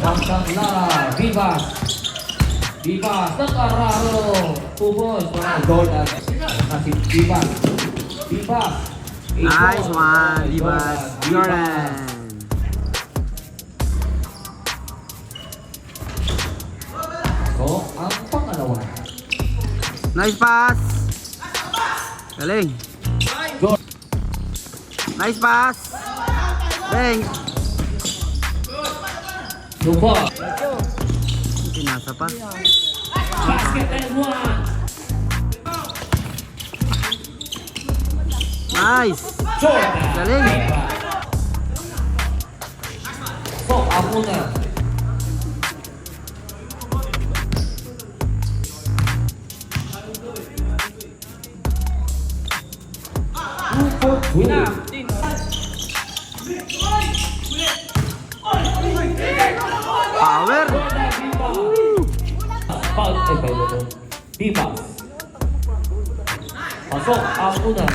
Pagkakla, Vivas. Vivas, nakararo. Pupos, mga Jordan. Kasi Vivas. Vivas. Nice one, Vivas. Jordan. So, ang pangalawa. Nice pass. Galing. Jordan. Nice pass. Galing. Subo. Pinasa pa. Basket and one. Nice. Jordan. Galing. So, ako na. Wina. Power. Vivas. Pasok, ako na.